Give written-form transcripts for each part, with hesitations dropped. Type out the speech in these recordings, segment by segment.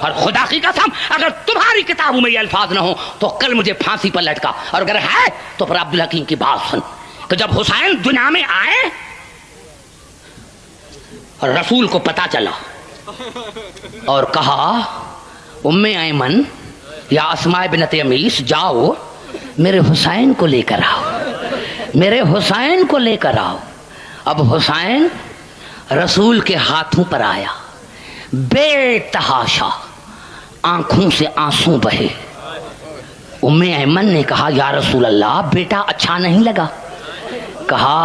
اور خدا کی قسم اگر تمہاری کتابوں میں یہ الفاظ نہ ہو تو کل مجھے پھانسی پر لٹکا، اور اگر ہے تو پھر عبدالحکیم کی بات سن کہ جب حسین دنیا میں آئے اور رسول کو پتا چلا اور کہا ام ایمن یا اسماء بنت امیس جاؤ میرے حسین کو لے کر آؤ، میرے حسین کو لے کر آؤ۔ اب حسین رسول کے ہاتھوں پر آیا، بے تحاشا آنکھوں سے آنسو بہے۔ ام ایمن نے کہا یا رسول اللہ بیٹا اچھا نہیں لگا؟ کہا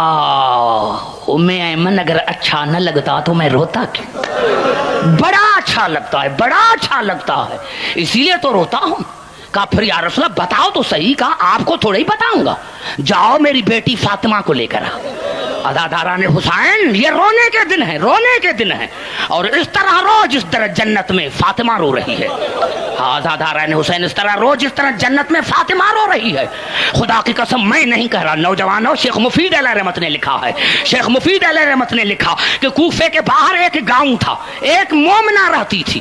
ام ایمن اگر اچھا نہ لگتا تو میں روتا کیوں؟ بڑا اچھا لگتا ہے، بڑا اچھا لگتا ہے، اسی لیے تو روتا ہوں۔ کہا پھر یا رسول اللہ بتاؤ تو صحیح، کہا آپ کو تھوڑا ہی بتاؤں گا، جاؤ میری بیٹی فاطمہ کو لے کر آؤ۔ عزاداران حسین یہ رونے کے دن ہے، رونے کے دن ہے، اور اس طرح رو جس طرح جنت میں فاطمہ رو رہی ہے۔ عزاداران حسین اس طرح رو جس طرح جنت میں فاطمہ رو رہی ہے۔ خدا کی قسم میں نہیں کہہ رہا، نوجوانوں شیخ مفید علیہ رحمت نے لکھا ہے، شیخ مفید علیہ رحمت نے لکھا کہ کوفے کے باہر ایک گاؤں تھا، ایک مومنہ رہتی تھی۔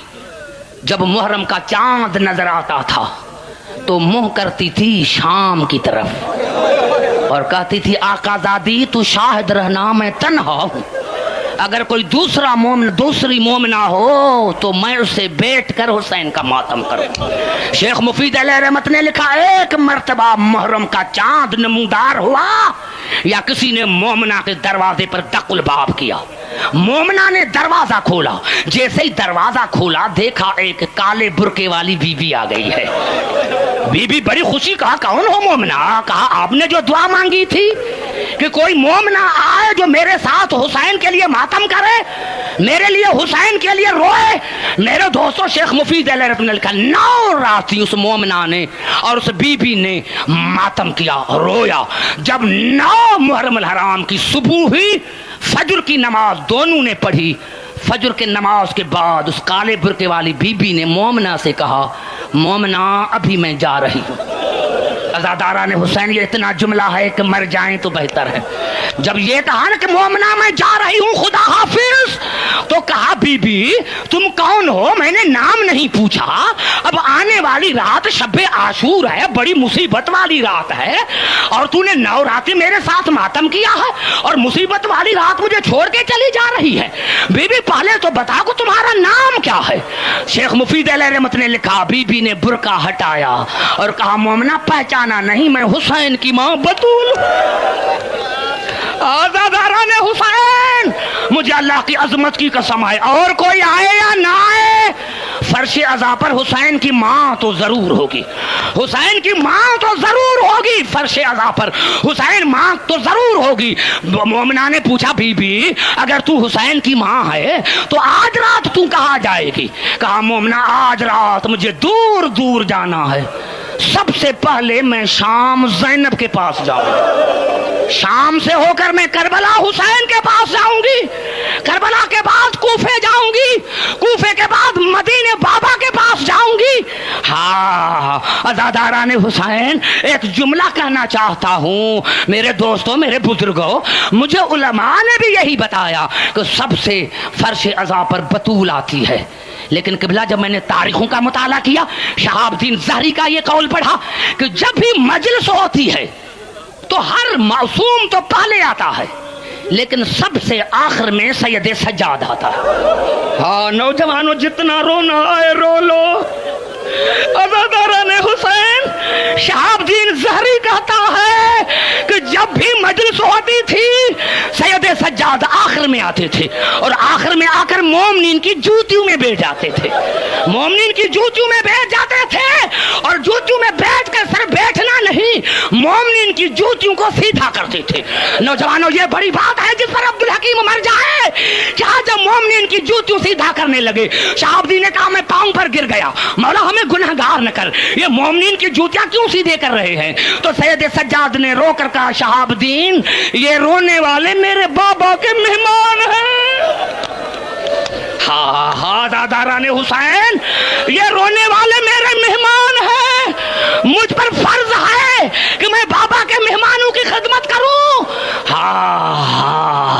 جب محرم کا چاند نظر آتا تھا تو منہ کرتی تھی شام کی طرف اور کہتی تھی آقا زادی تو شاہد رہنا میں تنہا ہوں، اگر کوئی دوسرا مومن دوسری مومنہ ہو تو میں اسے بیٹھ کر حسین کا ماتم کروں۔ شیخ مفید علیہ رحمت نے لکھا ایک مرتبہ محرم کا چاند نمودار ہوا یا کسی نے مومنہ کے دروازے پر دق الباب کیا، مومنہ نے دروازہ کھولا، جیسے ہی دروازہ کھولا دیکھا ایک کالے برقعے والی بی بی آ گئی ہے۔ بی بی بڑی خوشی، کہا کون ہو مومنہ؟ کہا آپ نے جو دعا مانگی تھی کہ کوئی مومنہ آئے جو میرے ساتھ حسین کے لیے ماتم کرے، میرے لیے حسین کے لیے روئے۔ میرے دوستوں شیخ مفید علیہ رحمۃ نے لکھا 9 رات اس مومنہ نے اور اس بی بی نے ماتم کیا، رویا۔ جب 9 محرم الحرام کی صبح ہوئی، فجر کی نماز دونوں نے پڑھی۔ فجر کے نماز کے بعد اس کالے برقعے والی بی بی نے مومنہ سے کہا مومنہ ابھی میں جا رہی ہوں۔ عزاداران حسین یہ اتنا جملہ ہے کہ مر جائیں تو بہتر ہے۔ جب یہ کہا نا کہ مومنہ میں جا رہی ہوں خدا حافظ، تو کہا بی بی تم کون ہو؟ میں نے نام نہیں پوچھا، اب آنے والی رات شب عاشور ہے، بڑی مصیبت والی رات ہے، اور تو نے 9 راتیں میرے ساتھ ماتم کیا ہے اور مصیبت والی رات مجھے چھوڑ کے چلی جا رہی ہے۔ بی بی پہلے تو بتا کہ تمہارا نام کیا ہے؟ شیخ مفید علیہ رحمت نے لکھا بی بی نے برقع ہٹایا اور کہا مومنہ پہچانا نہیں، میں حسین کی ماں بطول۔ آزاداران حسین مجھے اللہ کی عظمت کی قسم ہے، اور کوئی آئے یا نہ آئے فرش عزا پر حسین کی ماں تو ضرور ہوگی، حسین کی ماں تو ضرور ہوگی، فرش عزا پر حسین ماں تو ضرور ہوگی۔ مومنہ نے پوچھا بی بی اگر تو حسین کی ماں ہے تو آج رات تو کہاں جائے گی؟ کہا مومنہ آج رات مجھے دور دور جانا ہے، سب سے پہلے میں شام زینب کے پاس جاؤں، شام سے ہو کر میں کربلا حسین کے پاس جاؤں گی، کربلا کے بعد کوفے جاؤں گی، کوفے کے بعد مدینے بابا کے پاس جاؤں گی۔ ہاں عزاداران حسین ایک جملہ کہنا چاہتا ہوں میرے دوستوں، میرے بزرگوں، مجھے علماء نے بھی یہی بتایا کہ سب سے فرش عزا پر بطول آتی ہے، لیکن قبلہ جب میں نے تاریخوں کا مطالعہ کیا شہاب الدین زہری کا یہ قول پڑھا کہ جب بھی مجلس ہوتی ہے تو ہر معصوم تو پہلے آتا ہے لیکن سب سے آخر میں سید سجاد آتا ہے۔ ہاں نوجوانوں جتنا رونا آئے رو لو۔ عزاداران حسین شہاب الدین زہری کہتا ہے کہ جب بھی مجلس ہوتی تھی سید سجاد آخر میں آتے تھے اور آخر میں آ کر مومنین کی جوتیوں میں بیٹھ جاتے تھے، مومنین کی جوتیوں میں بیٹھ جاتے تھے، اور جوتیوں میں بیٹھ کر صرف بیٹھنا نہیں مومنین کی جوتیوں کو سیدھا کرتے تھے۔ نوجوانوں یہ بڑی بات ہے جس پر عبدالحکیم مر جائے کہ جب مومنین کی جوتیوں سیدھا کرنے لگے شہاب الدین نے کہا میں پاؤں پر گر گیا، مولا ہمیں گنہگار نہ کر، یہ مومنین کی جوتیاں کیوں سیدھے کر رہے ہیں؟ تو سید سجاد نے رو کر کہا شہاب الدین یہ رونے والے میرے بابا کے مہمان ہیں۔ ہاں ہاں داداران حسین یہ رونے والے میرے مہمان ہیں، مجھ پر فرض ہے کہ میں بابا کے مہمانوں کی خدمت کروں۔ ہاں